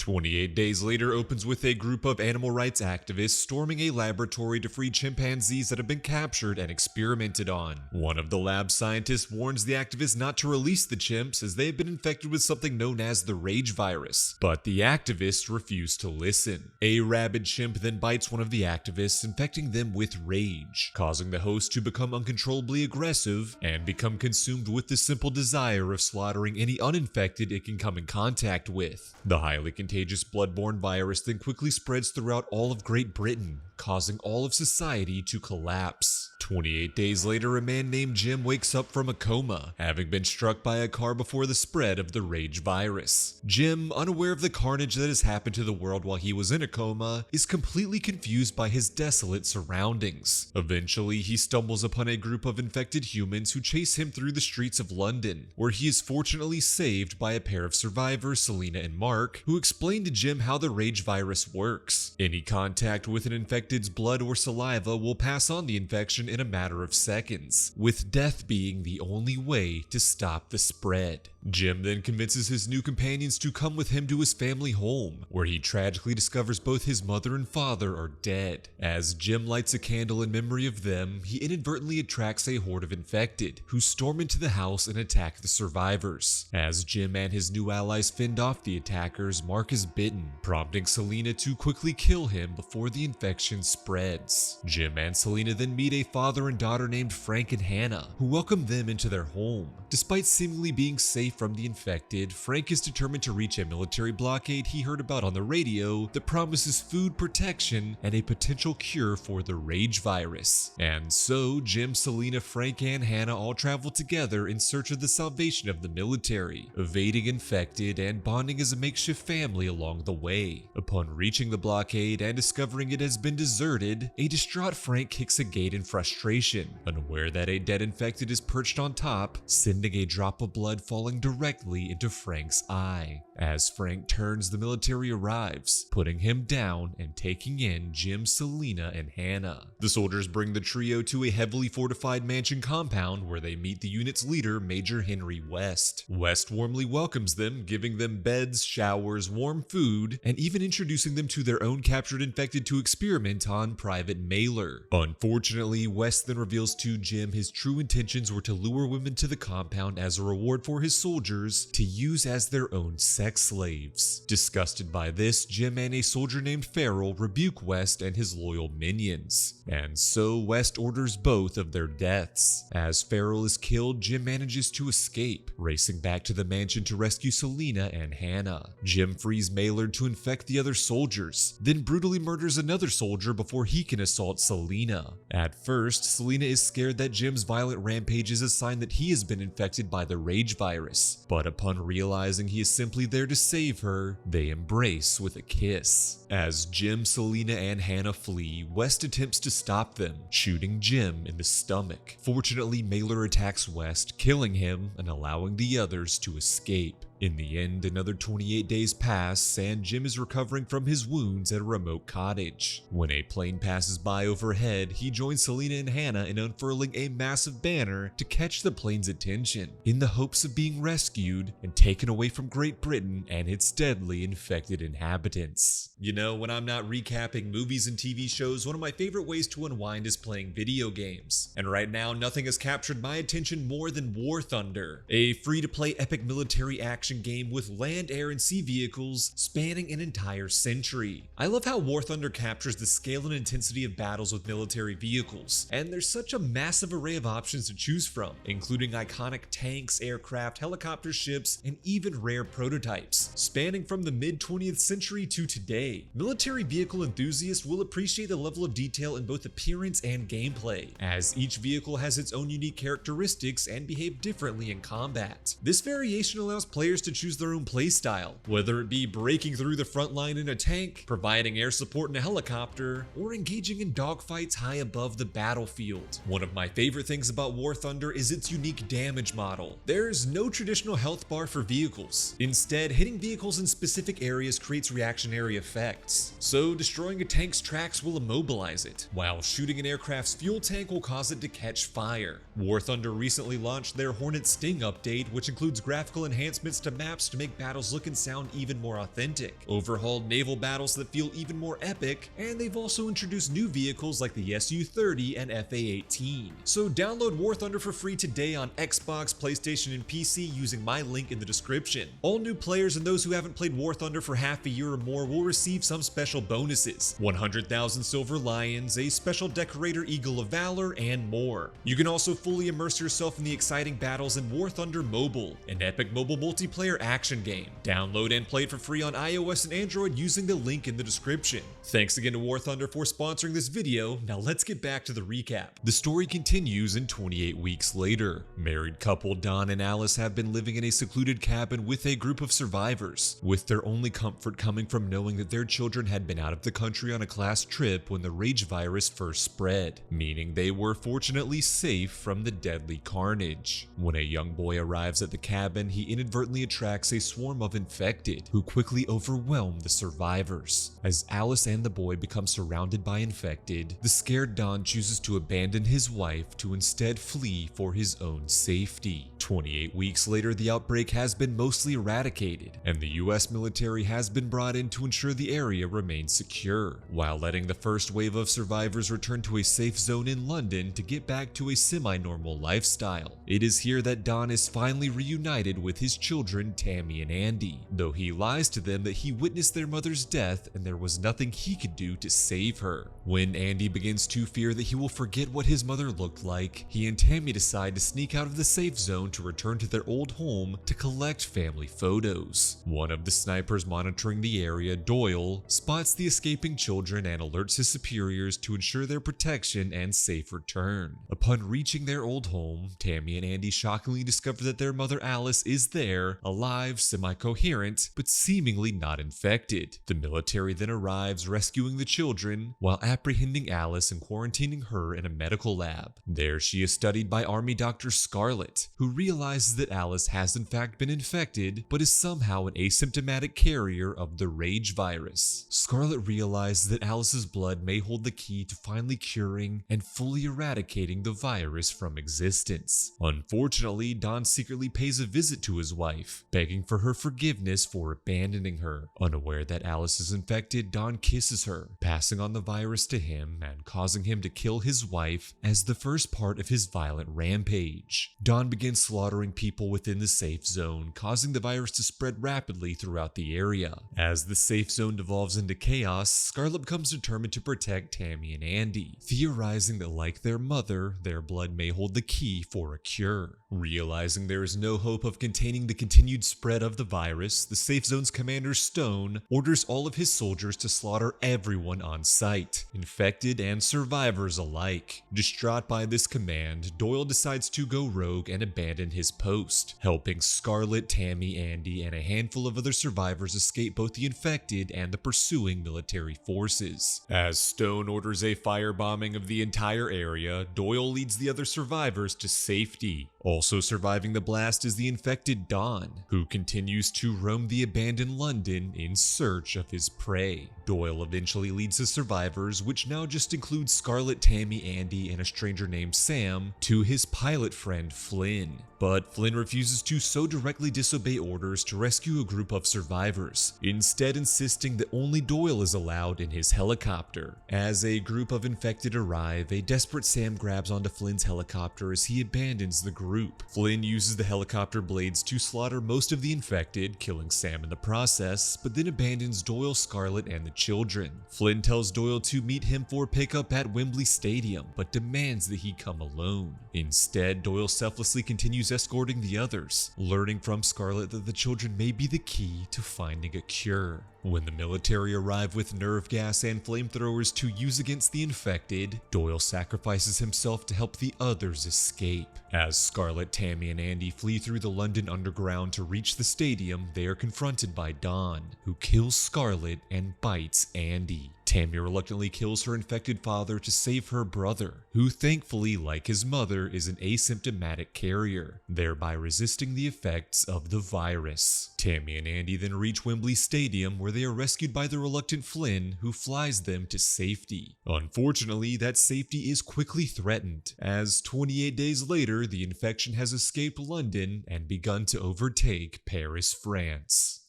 28 days later opens with a group of animal rights activists storming a laboratory to free chimpanzees that have been captured and experimented on. One of the lab scientists warns the activists not to release the chimps as they have been infected with something known as the rage virus, but the activists refuse to listen. A rabid chimp then bites one of the activists, infecting them with rage, causing the host to become uncontrollably aggressive and become consumed with the simple desire of slaughtering any uninfected it can come in contact with. The highly contagious bloodborne virus then quickly spreads throughout all of Great Britain, causing all of society to collapse. 28 days later, a man named Jim wakes up from a coma, having been struck by a car before the spread of the rage virus. Jim, unaware of the carnage that has happened to the world while he was in a coma, is completely confused by his desolate surroundings. Eventually, he stumbles upon a group of infected humans who chase him through the streets of London, where he is fortunately saved by a pair of survivors, Selena and Mark, who explain to Jim how the rage virus works. Any contact with an infected's blood or saliva will pass on the infection in a matter of seconds, with death being the only way to stop the spread. Jim then convinces his new companions to come with him to his family home, where he tragically discovers both his mother and father are dead. As Jim lights a candle in memory of them, he inadvertently attracts a horde of infected, who storm into the house and attack the survivors. As Jim and his new allies fend off the attackers, Mark is bitten, prompting Selena to quickly kill him before the infection spreads. Jim and Selena then meet a father and daughter named Frank and Hannah, who welcome them into their home. Despite seemingly being safe from the infected, Frank is determined to reach a military blockade he heard about on the radio that promises food protection and a potential cure for the rage virus. And so, Jim, Selena, Frank, and Hannah all travel together in search of the salvation of the military, evading infected and bonding as a makeshift family along the way. Upon reaching the blockade and discovering it has been deserted, a distraught Frank kicks a gate in frustration, unaware that a dead infected is perched on top, sending a drop of blood falling directly into Frank's eye. As Frank turns, the military arrives, putting him down and taking in Jim, Selena, and Hannah. The soldiers bring the trio to a heavily fortified mansion compound where they meet the unit's leader, Major Henry West. West warmly welcomes them, giving them beds, showers, warm food, and even introducing them to their own captured infected to experiment on, Private Mailer. Unfortunately, West then reveals to Jim his true intentions were to lure women to the compound as a reward for his soldiers to use as their own sex slaves. Disgusted by this, Jim and a soldier named Farrell rebuke West and his loyal minions. And so West orders both of their deaths. As Farrell is killed, Jim manages to escape, racing back to the mansion to rescue Selena and Hannah. Jim frees Maylard to infect the other soldiers, then brutally murders another soldier before he can assault Selena. At first, Selena is scared that Jim's violent rampage is a sign that he has been infected by the rage virus, but upon realizing he is simply there to save her, they embrace with a kiss. As Jim, Selena, and Hannah flee, West attempts to stop them, shooting Jim in the stomach. Fortunately, Mailer attacks West, killing him and allowing the others to escape. In the end, another 28 days pass, and Jim is recovering from his wounds at a remote cottage. When a plane passes by overhead, he joins Selena and Hannah in unfurling a massive banner to catch the plane's attention, in the hopes of being rescued and taken away from Great Britain and its deadly infected inhabitants. You know, when I'm not recapping movies and TV shows, one of my favorite ways to unwind is playing video games. And right now, nothing has captured my attention more than War Thunder, a free-to-play epic military action game with land, air, and sea vehicles spanning an entire century. I love how War Thunder captures the scale and intensity of battles with military vehicles, and there's such a massive array of options to choose from, including iconic tanks, aircraft, helicopter ships, and even rare prototypes, spanning from the mid-20th century to today. Military vehicle enthusiasts will appreciate the level of detail in both appearance and gameplay, as each vehicle has its own unique characteristics and behave differently in combat. This variation allows players to choose their own playstyle, whether it be breaking through the front line in a tank, providing air support in a helicopter, or engaging in dogfights high above the battlefield. One of my favorite things about War Thunder is its unique damage model. There's no traditional health bar for vehicles. Instead, hitting vehicles in specific areas creates reactionary effects. So destroying a tank's tracks will immobilize it, while shooting an aircraft's fuel tank will cause it to catch fire. War Thunder recently launched their Hornet Sting update, which includes graphical enhancements custom maps to make battles look and sound even more authentic, overhauled naval battles that feel even more epic, and they've also introduced new vehicles like the Su-30 and FA-18. So download War Thunder for free today on Xbox, PlayStation, and PC using my link in the description. All new players and those who haven't played War Thunder for half a year or more will receive some special bonuses: 100,000 Silver Lions, a special Decorator Eagle of Valor, and more. You can also fully immerse yourself in the exciting battles in War Thunder Mobile, an epic mobile multiplayer action game. Download and play it for free on iOS and Android using the link in the description. Thanks again to War Thunder for sponsoring this video. Now let's get back to the recap. The story continues in 28 weeks later. Married couple Don and Alice have been living in a secluded cabin with a group of survivors, with their only comfort coming from knowing that their children had been out of the country on a class trip when the rage virus first spread, meaning they were fortunately safe from the deadly carnage. When a young boy arrives at the cabin, he inadvertently attracts a swarm of infected, who quickly overwhelm the survivors. As Alice and the boy become surrounded by infected, the scared Don chooses to abandon his wife to instead flee for his own safety. 28 weeks later, the outbreak has been mostly eradicated, and the US military has been brought in to ensure the area remains secure, while letting the first wave of survivors return to a safe zone in London to get back to a semi-normal lifestyle. It is here that Don is finally reunited with his children Tammy and Andy, though he lies to them that he witnessed their mother's death and there was nothing he could do to save her. When Andy begins to fear that he will forget what his mother looked like, he and Tammy decide to sneak out of the safe zone to return to their old home to collect family photos. One of the snipers monitoring the area, Doyle, spots the escaping children and alerts his superiors to ensure their protection and safe return. Upon reaching their old home, Tammy and Andy shockingly discover that their mother Alice is there, alive, semi-coherent, but seemingly not infected. The military then arrives, rescuing the children, while apprehending Alice and quarantining her in a medical lab. There she is studied by Army Dr. Scarlet, who realizes that Alice has in fact been infected, but is somehow an asymptomatic carrier of the rage virus. Scarlet realizes that Alice's blood may hold the key to finally curing and fully eradicating the virus from existence. Unfortunately, Don secretly pays a visit to his wife, begging for her forgiveness for abandoning her. Unaware that Alice is infected, Don kisses her, passing on the virus to him and causing him to kill his wife as the first part of his violent rampage. Don begins slaughtering people within the safe zone, causing the virus to spread rapidly throughout the area. As the safe zone devolves into chaos, Scarlet becomes determined to protect Tammy and Andy, theorizing that like their mother, their blood may hold the key for a cure. Realizing there is no hope of containing the continued spread of the virus, the safe zone's commander Stone orders all of his soldiers to slaughter everyone on site, infected and survivors alike. Distraught by this command, Doyle decides to go rogue and abandon his post, helping Scarlet, Tammy, Andy, and a handful of other survivors escape both the infected and the pursuing military forces. As Stone orders a firebombing of the entire area, Doyle leads the other survivors to safety. Also surviving the blast is the infected Don, who continues to roam the abandoned London in search of his prey. Doyle eventually leads the survivors, which now just includes Scarlet, Tammy, Andy, and a stranger named Sam, to his pilot friend Flynn. But Flynn refuses to so directly disobey orders to rescue a group of survivors, instead insisting that only Doyle is allowed in his helicopter. As a group of infected arrive, a desperate Sam grabs onto Flynn's helicopter as he abandons the group. Flynn uses the helicopter blades to slaughter most of the infected, killing Sam in the process, but then abandons Doyle, Scarlet, and the children. Flynn tells Doyle to meet him for pickup at Wembley Stadium, but demands that he come alone. Instead, Doyle selflessly continues escorting the others, learning from Scarlet that the children may be the key to finding a cure. When the military arrive with nerve gas and flamethrowers to use against the infected, Doyle sacrifices himself to help the others escape. As Scarlet, Tammy, and Andy flee through the London Underground to reach the stadium, they are confronted by Don, who kills Scarlet and bites Andy. Tammy reluctantly kills her infected father to save her brother, who thankfully, like his mother, is an asymptomatic carrier, thereby resisting the effects of the virus. Tammy and Andy then reach Wembley Stadium, where they are rescued by the reluctant Flynn, who flies them to safety. Unfortunately, that safety is quickly threatened, as 28 days later, the infection has escaped London and begun to overtake Paris, France.